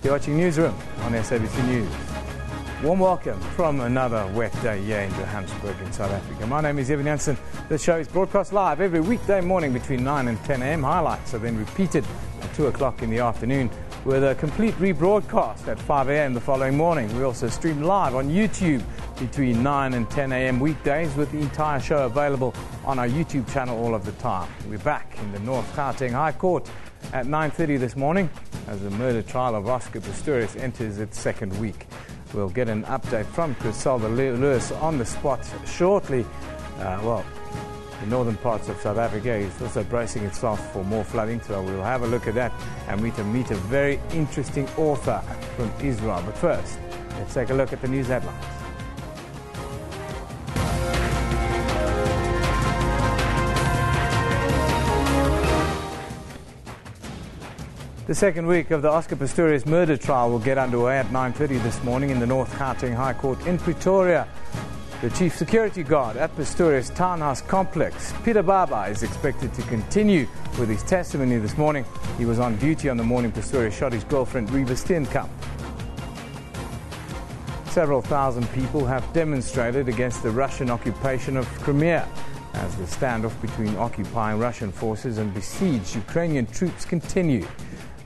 You're watching Newsroom on SABC News. Warm welcome from another wet day here in Johannesburg in South Africa. My name is Eben Jansen. This show is broadcast live every weekday morning between 9 and 10 a.m. Highlights are then repeated at 2 o'clock in the afternoon with a complete rebroadcast at 5 a.m. the following morning. We also stream live on YouTube between 9 and 10 a.m. weekdays with the entire show available on our YouTube channel all of the time. We're back in the North Gauteng High Court at 9:30 this morning as the murder trial of Oscar Pistorius enters its second week. We'll get an update from Chriselda on the spot shortly. The northern parts of South Africa is also bracing itself for more flooding, so we'll have a look at that and meet a very interesting author from Israel. But first, let's take a look at the news headlines. The second week of the Oscar Pistorius murder trial will get underway at 9:30 this morning in the North Gauteng High Court in Pretoria. The chief security guard at Pistorius Townhouse Complex, Peter Baba, is expected to continue with his testimony this morning. He was on duty on the morning Pistorius shot his girlfriend Reva Steenkamp. Several thousand people have demonstrated against the Russian occupation of Crimea as the standoff between occupying Russian forces and besieged Ukrainian troops continue.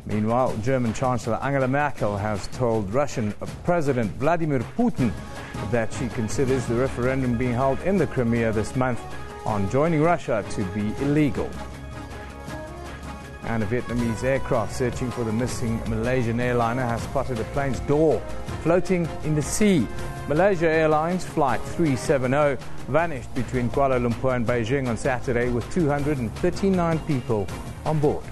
Meanwhile, German Chancellor Angela Merkel has told Russian President Vladimir Putin that she considers the referendum being held in the Crimea this month on joining Russia to be illegal. And a Vietnamese aircraft searching for the missing Malaysian airliner has spotted a plane's door floating in the sea. Malaysia Airlines Flight 370 vanished between Kuala Lumpur and Beijing on Saturday with 239 people on board.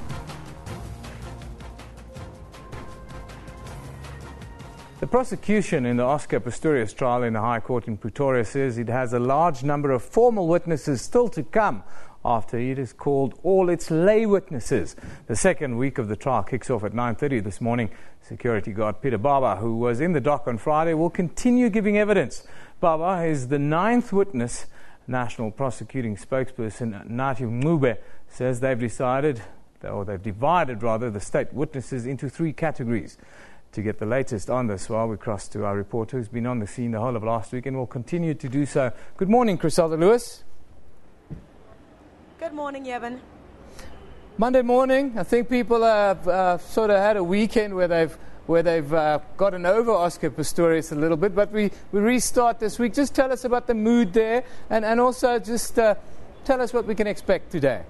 The prosecution in the Oscar Pistorius trial in the High Court in Pretoria says it has a large number of formal witnesses still to come after it has called all its lay witnesses. The second week of the trial kicks off at 9:30 this morning. Security guard Peter Baba, who was in the dock on Friday, will continue giving evidence. Baba is the ninth witness. National prosecuting spokesperson Nathi Mube says they've divided the state witnesses into three categories. To get the latest on this, we cross to our reporter who's been on the scene the whole of last week and will continue to do so. Good morning, Chriselda Lewis. Good morning, Eben. Monday morning, I think people have sort of had a weekend where they've gotten over Oscar Pistorius a little bit, but we restart this week. Just tell us about the mood there, and also just tell us what we can expect today.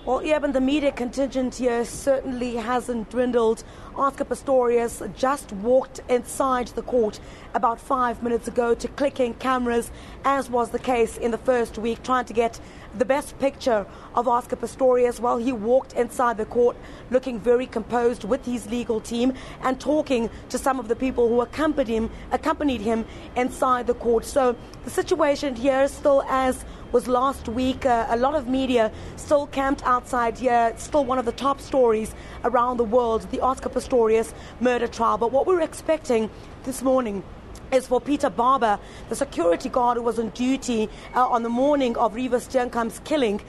Well, Eben, the media contingent here certainly hasn't dwindled. Oscar Pistorius just walked inside the court about 5 minutes ago to clicking cameras, as was the case in the first week, trying to get the best picture of Oscar Pistorius while he walked inside the court, looking very composed with his legal team and talking to some of the people who accompanied him inside the court. So the situation here is still as was last week. A lot of media still camped outside here. It's still one of the top stories around the world, the Oscar Pistorius murder trial. But what we're expecting this morning is for Peter Baba, the security guard who was on duty on the morning of Reva Steenkamp's killing,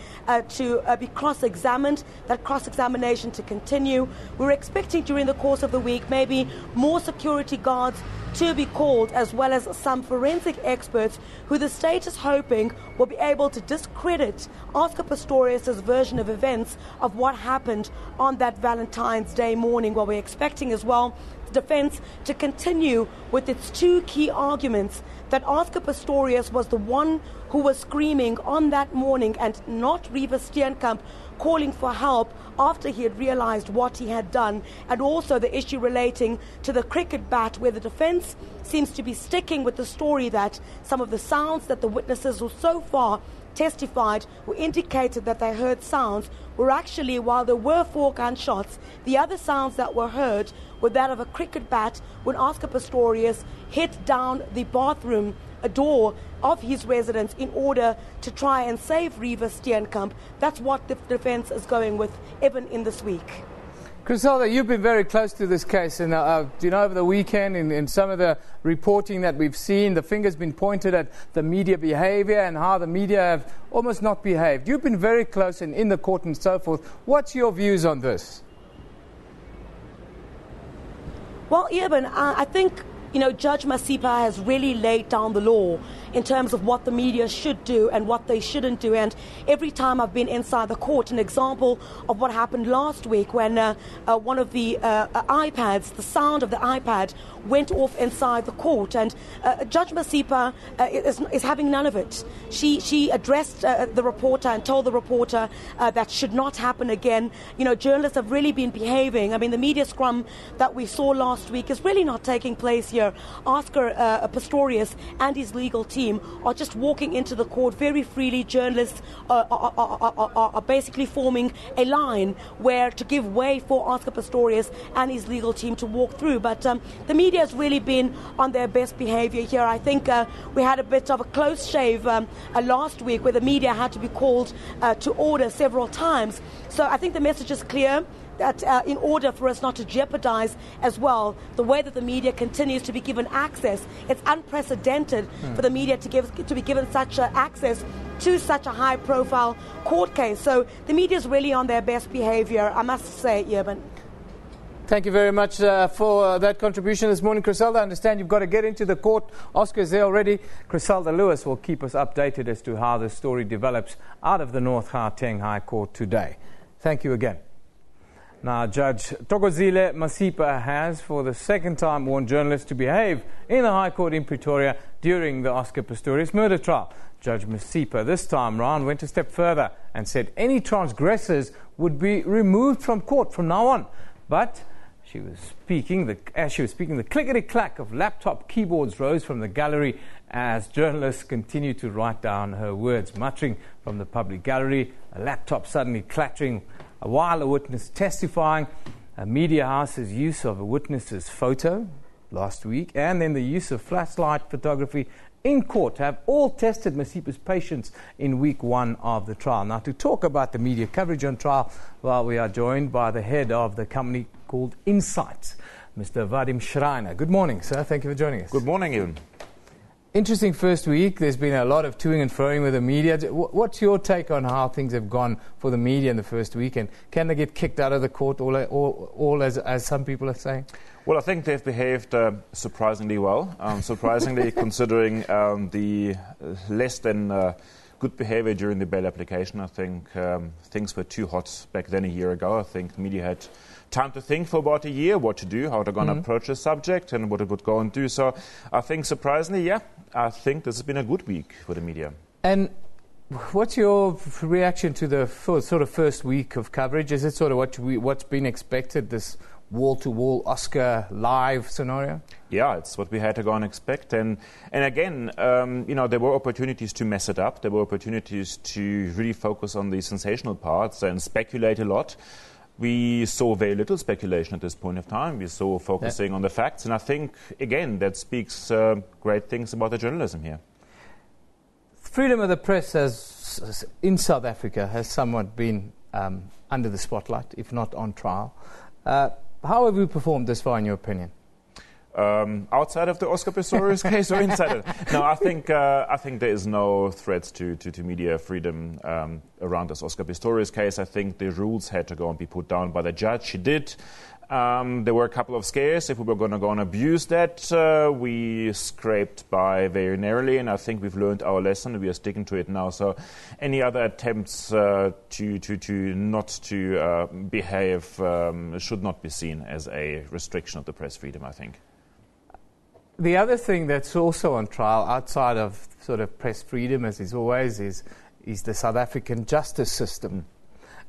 to be cross-examined, that cross-examination to continue. We're expecting during the course of the week maybe more security guards to be called, as well as some forensic experts who the state is hoping will be able to discredit Oscar Pistorius' version of events of what happened on that Valentine's Day morning. Well, we're expecting as well defense to continue with its two key arguments that Oscar Pistorius was the one who was screaming on that morning and not Reva Steenkamp calling for help after he had realized what he had done, and also the issue relating to the cricket bat, where the defense seems to be sticking with the story that some of the sounds that the witnesses who so far testified who indicated that they heard sounds were actually, while there were 4 gunshots, the other sounds that were heard were that of a cricket bat when Oscar Pistorius hit down the bathroom door of his residence in order to try and save Reva Steenkamp. That's what the defense is going with, even in this week. Chriselda, you've been very close to this case, and over the weekend, in some of the reporting that we've seen, the finger's been pointed at the media behavior and how the media have almost not behaved. You've been very close and in the court and so forth. What's your views on this? Well, Eben, I think, Judge Masipa has really laid down the law in terms of what the media should do and what they shouldn't do. And every time I've been inside the court, an example of what happened last week when one of the iPads, the sound of the iPad went off inside the court. And Judge Masipa is having none of it. She addressed the reporter and told the reporter that should not happen again. Journalists have really been behaving. I mean, the media scrum that we saw last week is really not taking place here. Oscar Pistorius and his legal team are just walking into the court very freely. Journalists are basically forming a line where to give way for Oscar Pistorius and his legal team to walk through. But the media has really been on their best behavior here. I think we had a bit of a close shave last week where the media had to be called to order several times. So I think the message is clear that in order for us not to jeopardize as well the way that the media continues to be given access, it's unprecedented for the media to be given such access to such a high-profile court case. So the media is really on their best behavior, I must say, Eben. Thank you very much for that contribution this morning, Chriselda. I understand you've got to get into the court. Oscar's there already. Chriselda Lewis will keep us updated as to how the story develops out of the North Gauteng High Court today. Thank you again. Now, Judge Thokozile Masipa has, for the second time, warned journalists to behave in the High Court in Pretoria during the Oscar Pistorius murder trial. Judge Masipa, this time round, went a step further and said any transgressors would be removed from court from now on. But as she was speaking, the clickety-clack of laptop keyboards rose from the gallery as journalists continued to write down her words, muttering from the public gallery, a laptop suddenly clattering while a witness testifying. A media house's use of a witness's photo last week and then the use of flashlight photography in court have all tested Masipa's patience in week one of the trial. Now, to talk about the media coverage on trial, well, we are joined by the head of the company called Insights, Mr. Vadim Schreiner. Good morning, sir. Thank you for joining us. Good morning, Eben. Interesting first week. There's been a lot of toing and froing with the media. What's your take on how things have gone for the media in the first week? And can they get kicked out of the court all as some people are saying? Well, I think they've behaved surprisingly well, considering the less than good behavior during the bail application. I think things were too hot back then a year ago. I think the media had time to think for about a year what to do, how they're going to approach the subject and what it would go and do. So I think surprisingly, I think this has been a good week for the media. And what's your reaction to the sort of first week of coverage? Is it sort of what's been expected, this wall-to-wall Oscar live scenario? Yeah, it's what we had to go and expect. And again, there were opportunities to mess it up. There were opportunities to really focus on the sensational parts and speculate a lot. We saw very little speculation at this point of time. We saw focusing on the facts. And I think, again, that speaks great things about the journalism here. Freedom of the press in South Africa has somewhat been under the spotlight, if not on trial. How have we performed this far, in your opinion? Outside of the Oscar Pistorius case or inside it? No, I think there is no threats to media freedom around this Oscar Pistorius case. I think the rules had to go and be put down by the judge. She did. There were a couple of scares. If we were going to go and abuse that, we scraped by very narrowly, and I think we've learned our lesson. We are sticking to it now. So any other attempts to not to behave should not be seen as a restriction of the press freedom, I think. The other thing that's also on trial outside of sort of press freedom, as is always, is the South African justice system.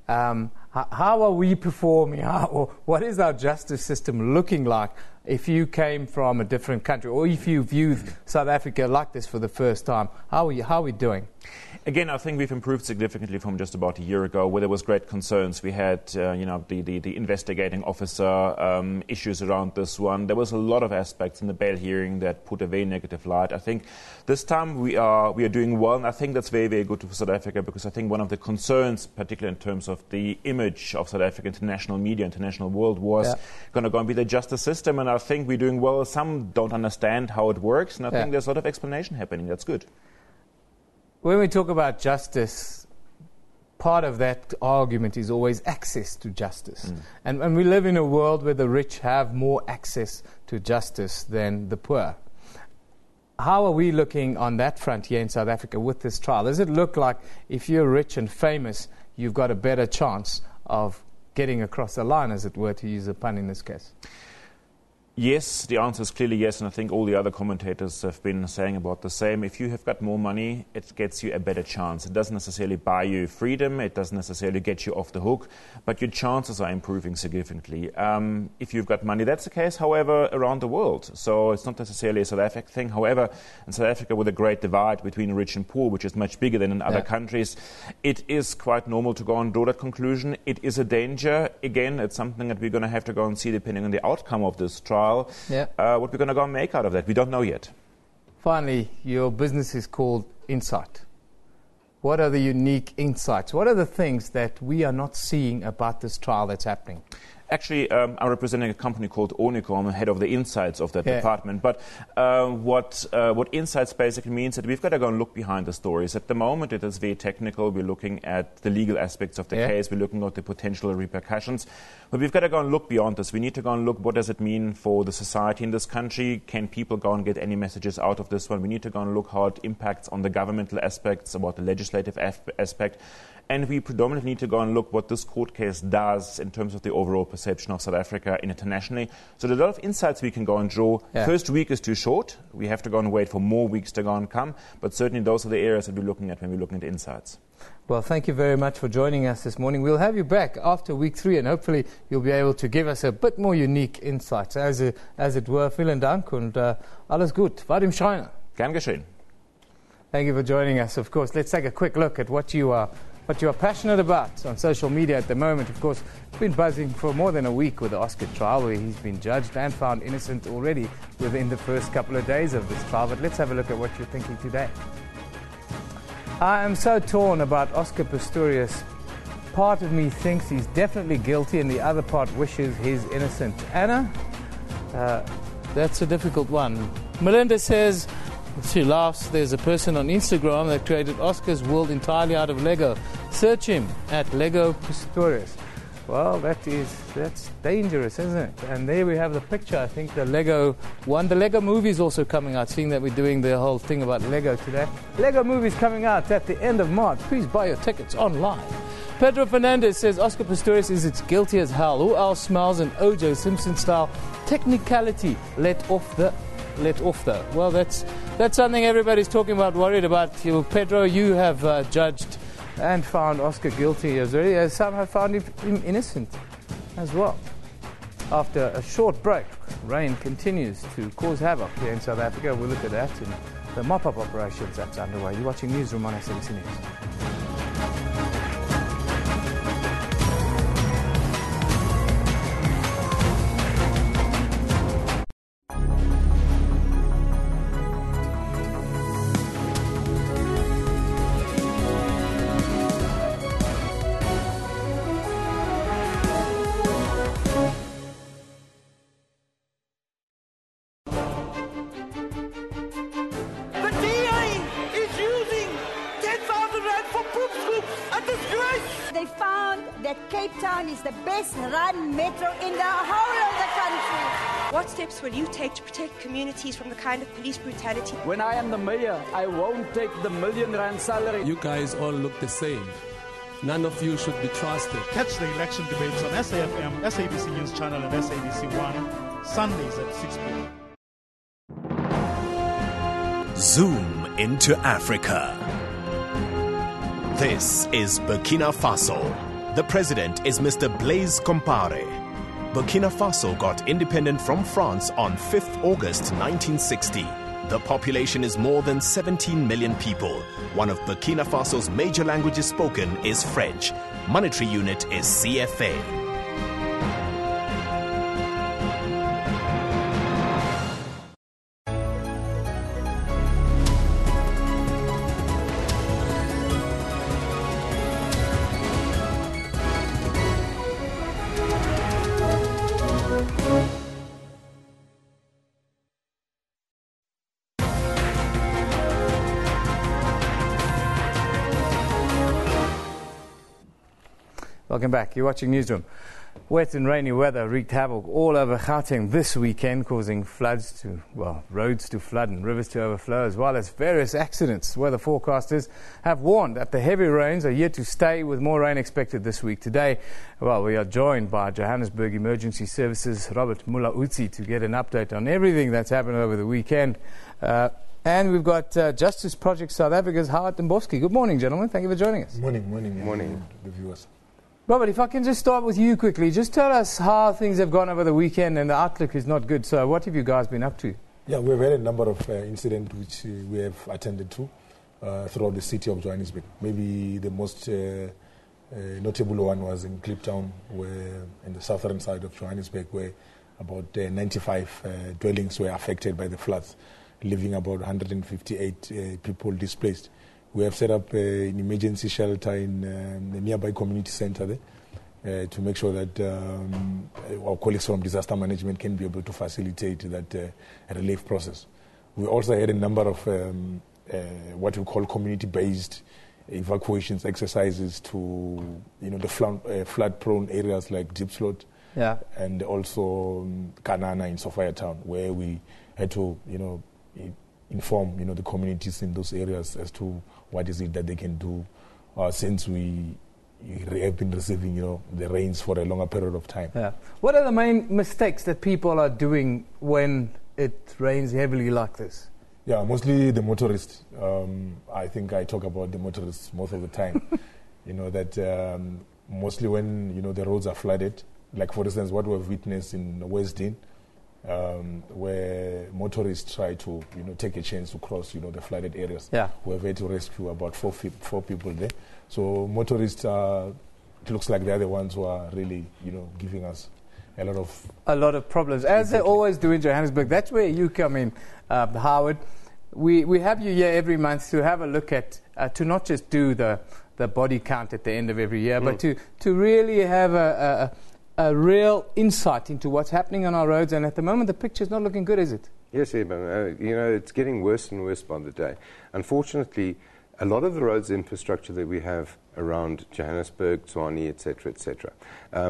How are we performing? What is our justice system looking like if you came from a different country, or if you viewed South Africa like this for the first time? How are we doing? Again, I think we've improved significantly from just about a year ago, where there was great concerns. We had, the investigating officer issues around this one. There was a lot of aspects in the bail hearing that put a very negative light. I think this time we are doing well, and I think that's very, very good for South Africa, because I think one of the concerns, particularly in terms of the image of South Africa, international media, international world, was going to go and be the justice system, and I think we're doing well. Some don't understand how it works, and I think there's a lot of explanation happening. That's good. When we talk about justice, part of that argument is always access to justice. And we live in a world where the rich have more access to justice than the poor. How are we looking on that front here in South Africa with this trial? Does it look like if you're rich and famous, you've got a better chance of getting across the line, as it were, to use a pun in this case? Yes, the answer is clearly yes, and I think all the other commentators have been saying about the same. If you have got more money, it gets you a better chance. It doesn't necessarily buy you freedom, it doesn't necessarily get you off the hook, but your chances are improving significantly. If you've got money, that's the case, however, around the world. So it's not necessarily a South African thing. However, in South Africa, with a great divide between rich and poor, which is much bigger than in other countries, it is quite normal to go and draw that conclusion. It is a danger. Again, it's something that we're going to have to go and see depending on the outcome of this trial. What we're going to go and make out of that, we don't know yet. Finally, your business is called Insight. What are the unique insights? What are the things that we are not seeing about this trial that's happening? Actually, I'm representing a company called Ornico. I'm the head of the insights of that department. But what insights basically means that we've got to go and look behind the stories. At the moment, it is very technical. We're looking at the legal aspects of the case. We're looking at the potential repercussions. But we've got to go and look beyond this. We need to go and look, what does it mean for the society in this country? Can people go and get any messages out of this one? We need to go and look how it impacts on the governmental aspects, about the legislative aspect. And we predominantly need to go and look what this court case does in terms of the overall perception of South Africa internationally. So there's a lot of insights we can go and draw. First week is too short. We have to go and wait for more weeks to go and come. But certainly those are the areas that we're looking at when we're looking at insights. Well, thank you very much for joining us this morning. We'll have you back after week 3, and hopefully you'll be able to give us a bit more unique insights. As it were, vielen Dank und alles gut. Vadim Scheiner. Gern geschehen. Thank you for joining us. Of course, let's take a quick look at what you are passionate about on social media at the moment. Of course, it's been buzzing for more than a week with the Oscar trial, where he's been judged and found innocent already within the first couple of days of this trial. But let's have a look at what you're thinking today. I am so torn about Oscar Pistorius. Part of me thinks he's definitely guilty, and the other part wishes he's innocent. Anna, that's a difficult one. Melinda says, she laughs, there's a person on Instagram that created Oscar's world entirely out of Lego. Search him at Lego Pistorius. Well, that's dangerous, isn't it? And there we have the picture. I think the Lego one. The Lego movie is also coming out, seeing that we're doing the whole thing about Lego today. Lego movie is coming out at the end of March. Please buy your tickets online. Pedro Fernandez says Oscar Pistorius is as guilty as hell. Who else smiles an O.J. Simpson style technicality let off though? Well, that's something everybody's talking about, worried about. Pedro, you have judged and found Oscar guilty as well, as some have found him innocent as well. After a short break, rain continues to cause havoc here in South Africa. We'll look at that and the mop-up operations that's underway. You're watching Newsroom on SABC News. Will you take to protect communities from the kind of police brutality? When I am the mayor, I won't take the R1 salary. You guys all look the same. None of you should be trusted. Catch the election debates on SAFM, SABC News Channel and SABC 1, Sundays at 6 p.m. Zoom into Africa. This is Burkina Faso. The president is Mr. Blaise Compaoré. Burkina Faso got independent from France on 5th August 1960. The population is more than 17 million people. One of Burkina Faso's major languages spoken is French. Monetary unit is CFA. Welcome back. You're watching Newsroom. Wet and rainy weather wreaked havoc all over Gauteng this weekend, causing roads to flood and rivers to overflow, as well as various accidents. Weather forecasters have warned that the heavy rains are yet to stay, with more rain expected this week. Today, we are joined by Johannesburg Emergency Services Robert Mulaudzi to get an update on everything that's happened over the weekend. And we've got Justice Project South Africa's Howard Dembowski. Good morning, gentlemen. Thank you for joining us. Morning, the viewers. Robert, if I can just start with you quickly, just tell us how things have gone over the weekend, and the outlook is not good. So what have you guys been up to? Yeah, we've had a number of incidents which we have attended to throughout the city of Johannesburg. Maybe the most notable one was in Kliptown, where in the southern side of Johannesburg, where about 95 dwellings were affected by the floods, leaving about 158 people displaced. We have set up an emergency shelter in the nearby community center there to make sure that our colleagues from disaster management can be able to facilitate that relief process. We also had a number of what we call community-based evacuations exercises to the flood-prone areas like Diepsloot, and also Kanana in South Aica town, where we had to inform the communities in those areas as to what is it that they can do since we have been receiving the rains for a longer period of time. Yeah. What are the main mistakes that people are doing when it rains heavily like this? Yeah, mostly the motorists. I think I talk about the motorists most of the time. That mostly when the roads are flooded, like for instance what we've witnessed in Westdean, where motorists try to take a chance to cross the flooded areas. Yeah. We have had to rescue about four people there. So motorists it looks like they're the ones who are really giving us a lot of problems, as they always do in Johannesburg. That's where you come in, Howard. We have you here every month to have a look at to not just do the body count at the end of every year, but to really have a real insight into what's happening on our roads. And at the moment, the picture's not looking good, is it? Yes, Eben. It's getting worse and worse by the day. Unfortunately, a lot of the roads infrastructure that we have around Johannesburg, Tshwane, etc.,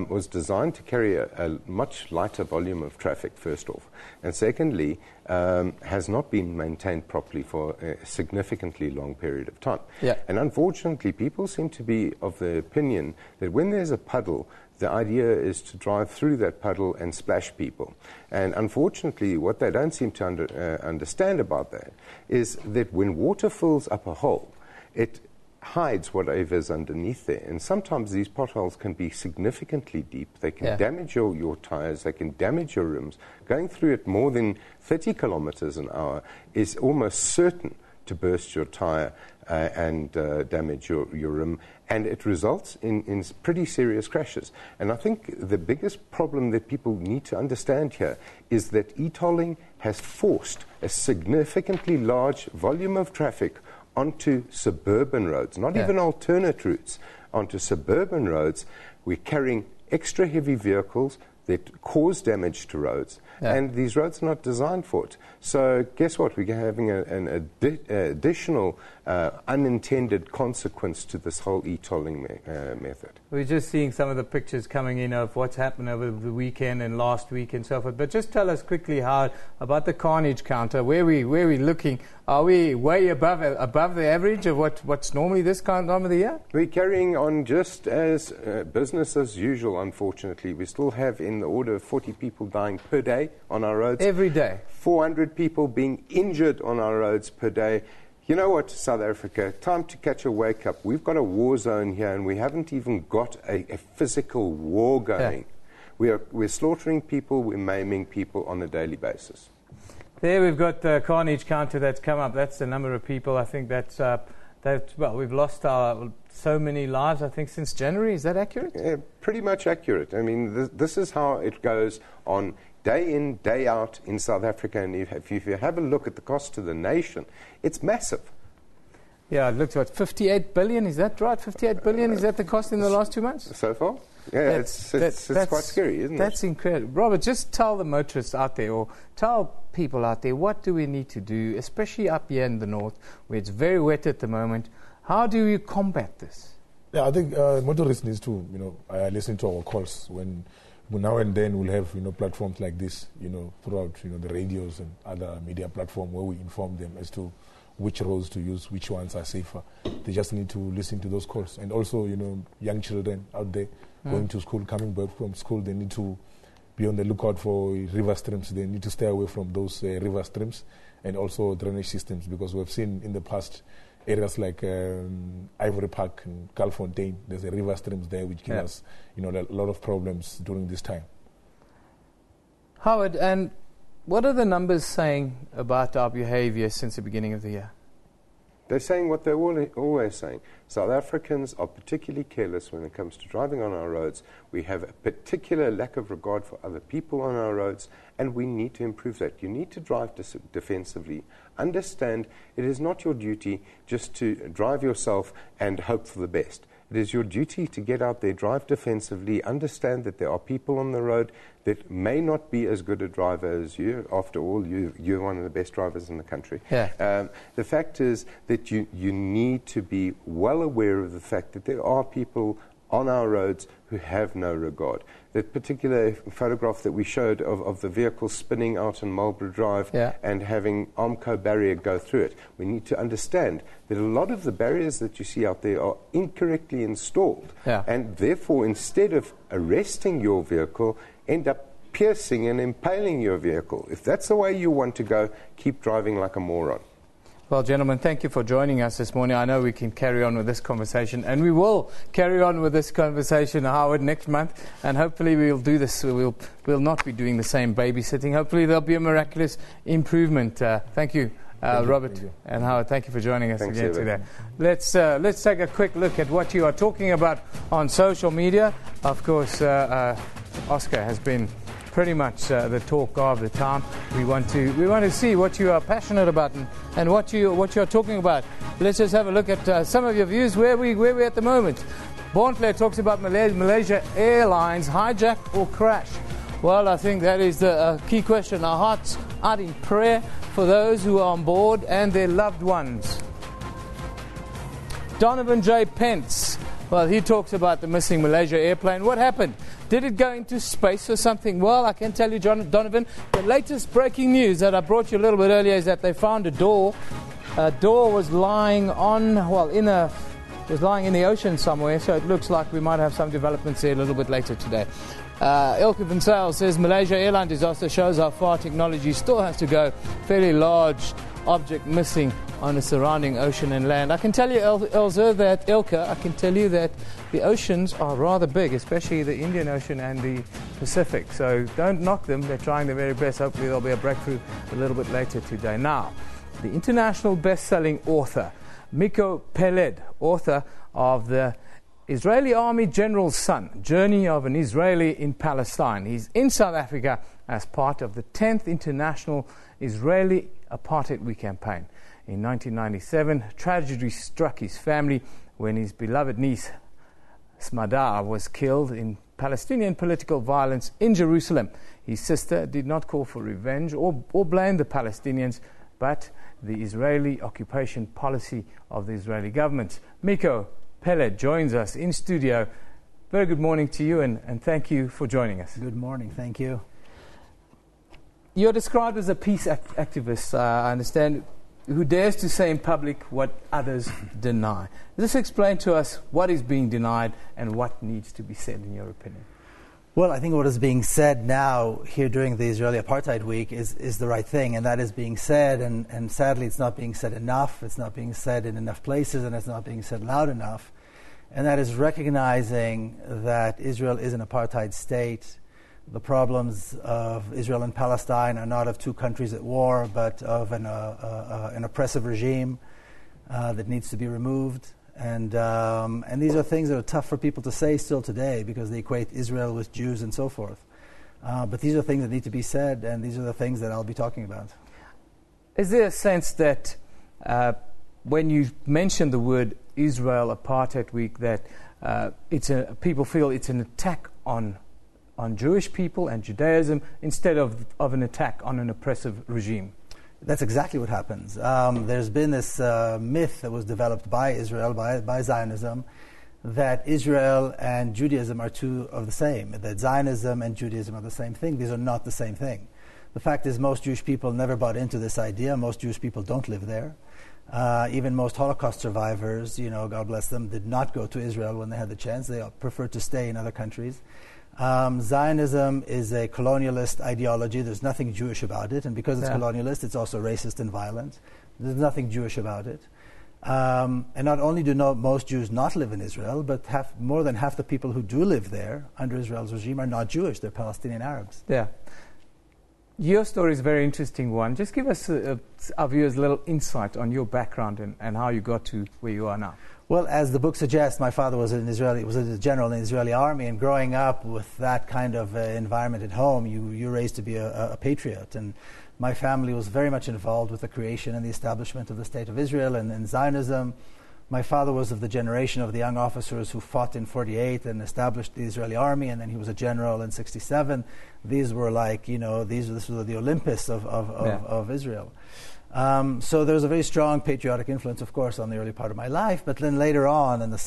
was designed to carry a much lighter volume of traffic, first off. And secondly, has not been maintained properly for a significantly long period of time. Yeah. And unfortunately, people seem to be of the opinion that when there's a puddle, the idea is to drive through that puddle and splash people. And unfortunately, what they don't seem to understand about that is that when water fills up a hole, it hides whatever's underneath there. And sometimes these potholes can be significantly deep. They can damage your tires, they can damage your rims. Going through it more than 30 kilometers an hour is almost certain to burst your tire and damage your rim, and it results in pretty serious crashes. And I think the biggest problem that people need to understand here is that e-tolling has forced a significantly large volume of traffic onto suburban roads, not even alternate routes, onto suburban roads. We're carrying extra heavy vehicles that cause damage to roads, and these roads are not designed for it. So guess what? We're having an additional unintended consequence to this whole e-tolling method. We're just seeing some of the pictures coming in of what's happened over the weekend and last week and so forth. But just tell us quickly, Howard, about the carnage counter. Where we looking? Are we way above the average of what's normally this time of the year? We're carrying on just as business as usual, unfortunately. We still have in the order of 40 people dying per day on our roads. Every day. 400 people being injured on our roads per day. You know what, South Africa, time to catch a wake up. We've got a war zone here, and we haven't even got a physical war going. Yeah. We're slaughtering people, we're maiming people on a daily basis. There we've got the carnage counter that's come up. That's the number of people. I think that's we've lost so many lives, I think, since January. Is that accurate? Yeah, pretty much accurate. I mean, this is how it goes on day in, day out in South Africa. And if you have a look at the cost to the nation, it's massive. Yeah, it looks like 58 billion. Is that right? 58 billion? Is that the cost in the last 2 months? So far? Yeah, it's quite scary, isn't it? That's incredible. Robert, just tell the motorists out there, or tell people out there, what do we need to do, especially up here in the north, where it's very wet at the moment? How do you combat this? Yeah, I think motorists need to, listen to our calls when now and then we'll have, platforms like this, throughout, the radios and other media platforms where we inform them as to which roads to use, which ones are safer. They just need to listen to those calls. And also, young children out there going to school, coming back from school, they need to be on the lookout for river streams. They need to stay away from those river streams and also drainage systems, because we've seen in the past areas like Ivory Park and Calfontaine, there's a river streams there which give us, a lot of problems during this time. Howard, and what are the numbers saying about our behavior since the beginning of the year? They're saying what they're always saying. South Africans are particularly careless when it comes to driving on our roads. We have a particular lack of regard for other people on our roads, and we need to improve that. You need to drive defensively. Understand it is not your duty just to drive yourself and hope for the best. It is your duty to get out there, drive defensively, understand that there are people on the road that may not be as good a driver as you. After all, you're one of the best drivers in the country. Yeah. The fact is that you need to be well aware of the fact that there are people on our roads who have no regard. That particular photograph that we showed of the vehicle spinning out on Marlborough Drive and having Armco barrier go through it, we need to understand that a lot of the barriers that you see out there are incorrectly installed. Yeah. And therefore, instead of arresting your vehicle, end up piercing and impaling your vehicle. If that's the way you want to go, keep driving like a moron. Well, gentlemen, thank you for joining us this morning. I know we can carry on with this conversation, and we will carry on with this conversation, Howard, next month, and hopefully we'll do this. We'll not be doing the same babysitting. Hopefully there'll be a miraculous improvement. Thank you, Robert and Howard. Thank you for joining us again today. Let's take a quick look at what you are talking about on social media. Of course, Oscar has been pretty much the talk of the town. We want to see what you are passionate about and what you're talking about. Let's just have a look at some of your views. Where we're at the moment. Bornflair talks about Malaysia Airlines hijack or crash. Well, I think that is the key question. Our hearts are in prayer for those who are on board and their loved ones. Donovan J. Pence. Well, he talks about the missing Malaysia airplane. What happened? Did it go into space or something? Well, I can tell you, Donovan, the latest breaking news that I brought you a little bit earlier is that they found a door. A door was lying in the ocean somewhere, so it looks like we might have some developments there a little bit later today. Ilke van Sail says Malaysia airline disaster shows how far technology still has to go. Fairly large object missing on the surrounding ocean and land. I can tell you, Ilke, I can tell you that the oceans are rather big, especially the Indian Ocean and the Pacific. So don't knock them. They're trying their very best. Hopefully there'll be a breakthrough a little bit later today. Now, the international best-selling author, Miko Peled, author of the Israeli Army General's Son, Journey of an Israeli in Palestine. He's in South Africa as part of the 10th International Israeli Apartheid Week campaign. In 1997, tragedy struck his family when his beloved niece, Smadar, was killed in Palestinian political violence in Jerusalem. His sister did not call for revenge or blame the Palestinians, but the Israeli occupation policy of the Israeli government. Miko Peled joins us in studio. Very good morning to you, and thank you for joining us. Good morning. Thank you. You're described as a peace activist, I understand, who dares to say in public what others deny. Just explain to us what is being denied and what needs to be said, in your opinion. Well, I think what is being said now here during the Israeli Apartheid Week is the right thing, and that is being said, and sadly it's not being said enough, it's not being said in enough places, and it's not being said loud enough, and that is recognizing that Israel is an apartheid state. The problems of Israel and Palestine are not of two countries at war, but of an oppressive regime that needs to be removed. And these are things that are tough for people to say still today because they equate Israel with Jews and so forth. But these are things that need to be said, and these are the things that I'll be talking about. Is there a sense that when you mention the word Israel Apartheid Week, that people feel it's an attack on Jewish people and Judaism instead of an attack on an oppressive regime? That's exactly what happens. There's been this myth that was developed by Israel, by Zionism, that Israel and Judaism are two of the same, that Zionism and Judaism are the same thing. These are not the same thing. The fact is most Jewish people never bought into this idea. Most Jewish people don't live there. Even most Holocaust survivors, God bless them, did not go to Israel when they had the chance. They preferred to stay in other countries. Zionism is a colonialist ideology. There's nothing Jewish about it. And because it's colonialist, it's also racist and violent. There's nothing Jewish about it. And not only do most Jews not live in Israel, but more than half the people who do live there under Israel's regime are not Jewish. They're Palestinian Arabs. Yeah. Your story is a very interesting one. Just give us, our viewers, a little insight on your background and how you got to where you are now. Well, as the book suggests, my father was a general in the Israeli army, and growing up with that kind of environment at home, you're raised to be a patriot. And my family was very much involved with the creation and the establishment of the State of Israel and Zionism. My father was of the generation of the young officers who fought in 48 and established the Israeli army, and then he was a general in 67. These were like, this was the Olympus of Israel. So there was a very strong patriotic influence, of course, on the early part of my life. But then later on, and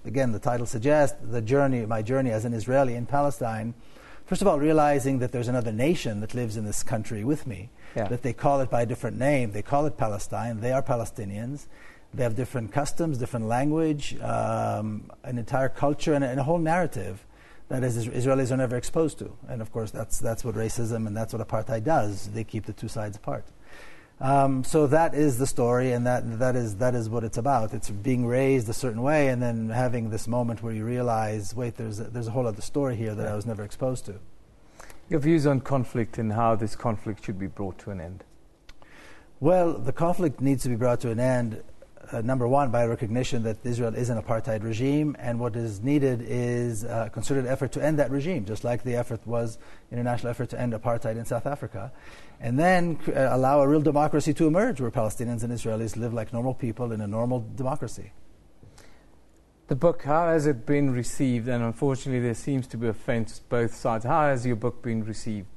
again the title suggests, my journey as an Israeli in Palestine, first of all, realizing that there's another nation that lives in this country with me, that they call it by a different name. They call it Palestine. They are Palestinians. They have different customs, different language, an entire culture, and a whole narrative that Israelis are never exposed to. And of course, that's what racism and that's what apartheid does. They keep the two sides apart. So that is the story, and that is what it's about. It's being raised a certain way, and then having this moment where you realize, wait, there's a whole other story here that I was never exposed to. Your views on conflict and how this conflict should be brought to an end? Well, the conflict needs to be brought to an end. Number one, by recognition that Israel is an apartheid regime, and what is needed is a concerted effort to end that regime, just like the effort was international effort to end apartheid in South Africa, and then allow a real democracy to emerge where Palestinians and Israelis live like normal people in a normal democracy. The book, how has it been received? And unfortunately, there seems to be offense both sides. How has your book been received?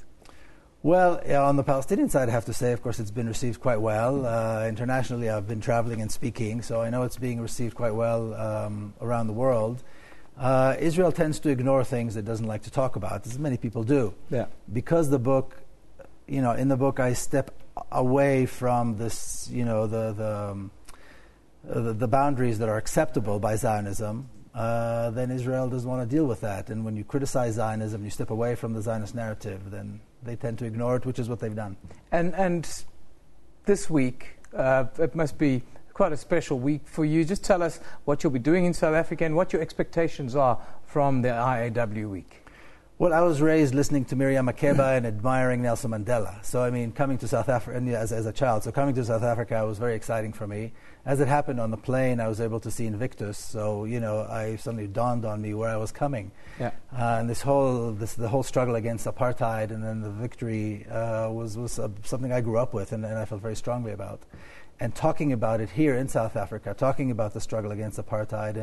Well, on the Palestinian side, I have to say, of course, it's been received quite well. Internationally, I've been traveling and speaking, so I know it's being received quite well around the world. Israel tends to ignore things it doesn't like to talk about, as many people do. Yeah. Because the book, in the book, I step away from this, the boundaries that are acceptable by Zionism. Then Israel doesn't want to deal with that. And when you criticize Zionism, you step away from the Zionist narrative, then they tend to ignore it, which is what they've done. And this week, it must be quite a special week for you. Just tell us what you'll be doing in South Africa and what your expectations are from the IAW week. Well, I was raised listening to Miriam Makeba and admiring Nelson Mandela. So, coming to South Africa as a child, so coming to South Africa was very exciting for me. As it happened on the plane, I was able to see Invictus. So, I suddenly dawned on me where I was coming. Yeah. And the whole struggle against apartheid and then the victory was something I grew up with and I felt very strongly about. And talking about it here in South Africa, talking about the struggle against apartheid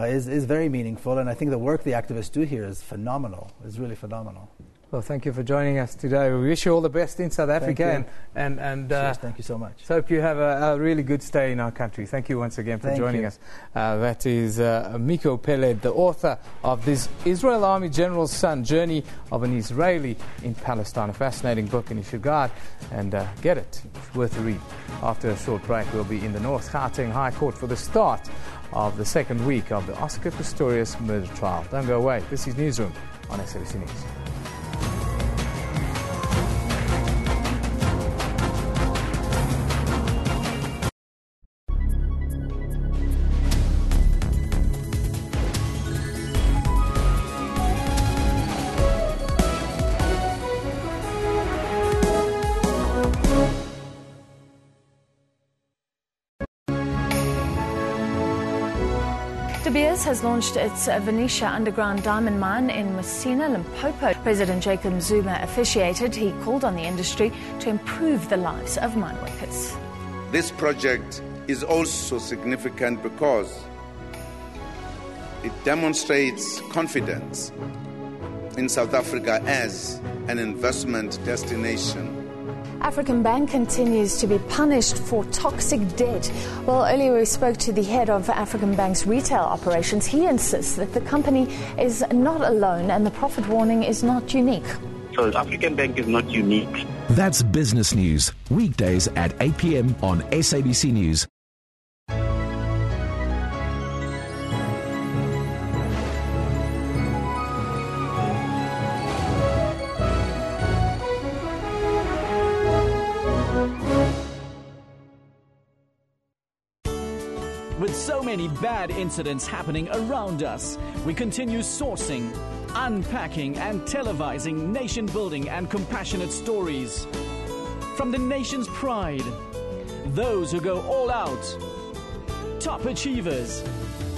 is very meaningful, and I think the work the activists do here is phenomenal. It's really phenomenal. Well, thank you for joining us today. We wish you all the best in South Africa, and Cheers, thank you so much. So hope you have a really good stay in our country. Thank you once again for joining us. That is Miko Peled, the author of this Israel Army General's Son, Journey of an Israeli in Palestine. A fascinating book, and you should go out and get it. It's worth a read. After a short break, we'll be in the North Gauteng High Court for the start of the second week of the Oscar Pistorius murder trial. Don't go away. This is Newsroom on SABC News. De Beers has launched its Venetia underground diamond mine in Messina, Limpopo. President Jacob Zuma officiated. He called on the industry to improve the lives of mine workers. This project is also significant because it demonstrates confidence in South Africa as an investment destination African Bank continues to be punished for toxic debt. Well, earlier we spoke to the head of African Bank's retail operations. He insists that the company is not alone and the profit warning is not unique. So African Bank is not unique. That's business news, weekdays at 8 p.m. on SABC News. With so many bad incidents happening around us, we continue sourcing, unpacking and televising nation-building and compassionate stories. From the nation's pride, those who go all out, top achievers,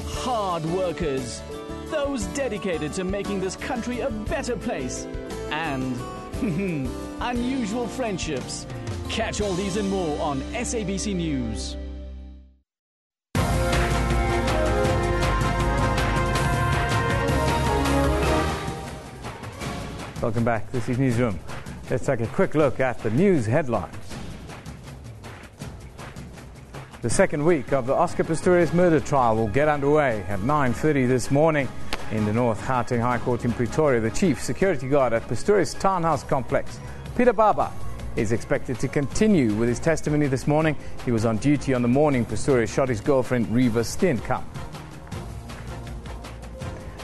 hard workers, those dedicated to making this country a better place, and unusual friendships. Catch all these and more on SABC News. Welcome back. This is Newsroom. Let's take a quick look at the news headlines. The second week of the Oscar Pistorius murder trial will get underway at 9:30 this morning in the North Gauteng High Court in Pretoria. The chief security guard at Pistorius Townhouse Complex, Peter Baba, is expected to continue with his testimony this morning. He was on duty on the morning Pistorius shot his girlfriend, Reva Steenkamp.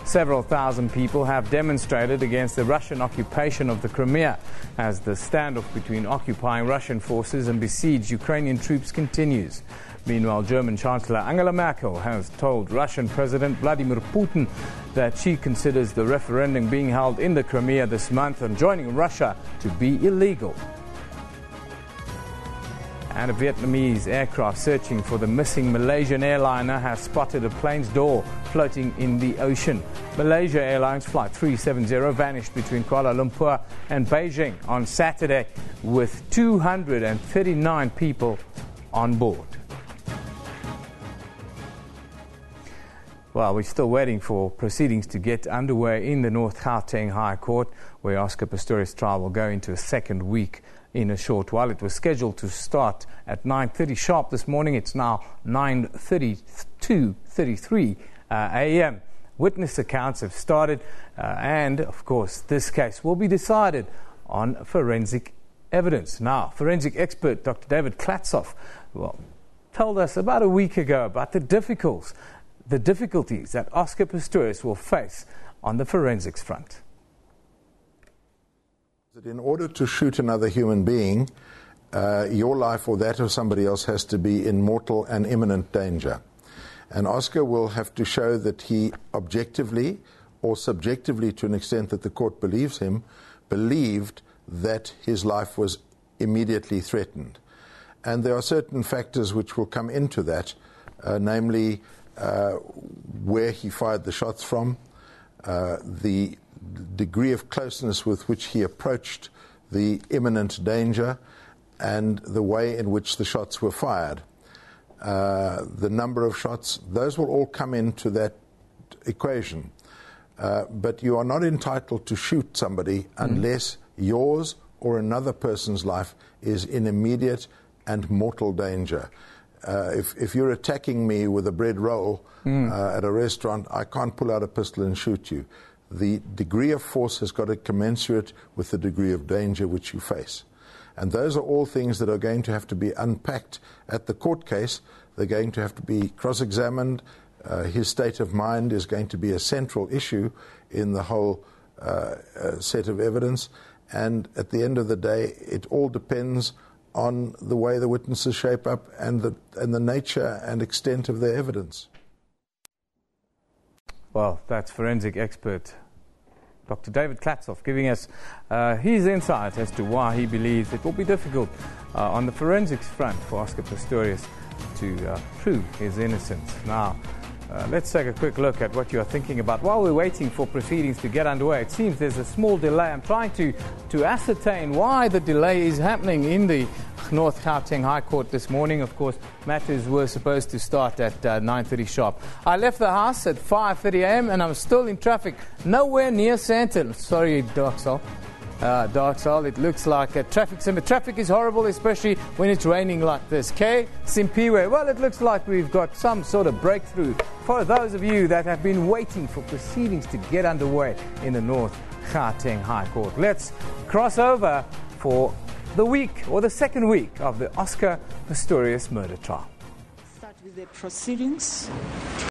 Several thousand people have demonstrated against the Russian occupation of the Crimea as the standoff between occupying Russian forces and besieged Ukrainian troops continues. Meanwhile, German Chancellor Angela Merkel has told Russian President Vladimir Putin that she considers the referendum being held in the Crimea this month on joining Russia to be illegal. And a Vietnamese aircraft searching for the missing Malaysian airliner has spotted a plane's door floating in the ocean. Malaysia Airlines Flight 370 vanished between Kuala Lumpur and Beijing on Saturday with 239 people on board. Well, we're still waiting for proceedings to get underway in the North Gauteng High Court, where Oscar Pistorius' trial will go into a second week in a short while. It was scheduled to start at 9:30 sharp this morning. It's now 9:33 a.m. Witness accounts have started, and of course, this case will be decided on forensic evidence. Now, forensic expert Dr. David Klatzoff told us about a week ago about the difficulties that Oscar Pistorius will face on the forensics front. In order to shoot another human being, your life or that of somebody else has to be in mortal and imminent danger. And Oscar will have to show that he objectively or subjectively, to an extent that the court believes him, believed that his life was immediately threatened. And there are certain factors which will come into that, namely where he fired the shots from, the degree of closeness with which he approached the imminent danger, and the way in which the shots were fired. The number of shots, those will all come into that equation. But you are not entitled to shoot somebody unless yours or another person's life is in immediate and mortal danger. If you're attacking me with a bread roll at a restaurant, I can't pull out a pistol and shoot you. The degree of force has got to commensurate with the degree of danger which you face. And those are all things that are going to have to be unpacked at the court case. They're going to have to be cross-examined. His state of mind is going to be a central issue in the whole set of evidence. And at the end of the day, it all depends on the way the witnesses shape up and the nature and extent of their evidence. Well, that's forensic expert Dr. David Klatzoff giving us his insight as to why he believes it will be difficult on the forensics front for Oscar Pistorius to prove his innocence. Now, let's take a quick look at what you are thinking about. While we're waiting for proceedings to get underway, it seems there's a small delay. I'm trying to ascertain why the delay is happening in the North Gauteng High Court this morning. Of course, matters were supposed to start at 9:30 sharp. I left the house at 5:30 a.m. and I'm still in traffic, nowhere near Sandton. Sorry, Doxel. Darksal, it looks like a traffic sim. Traffic is horrible, especially when it's raining like this. K. Simpiwe, well, it looks like we've got some sort of breakthrough for those of you that have been waiting for proceedings to get underway in the North Gauteng High Court. Let's cross over for the week, or the second week, of the Oscar Pistorius murder trial. Start with the proceedings.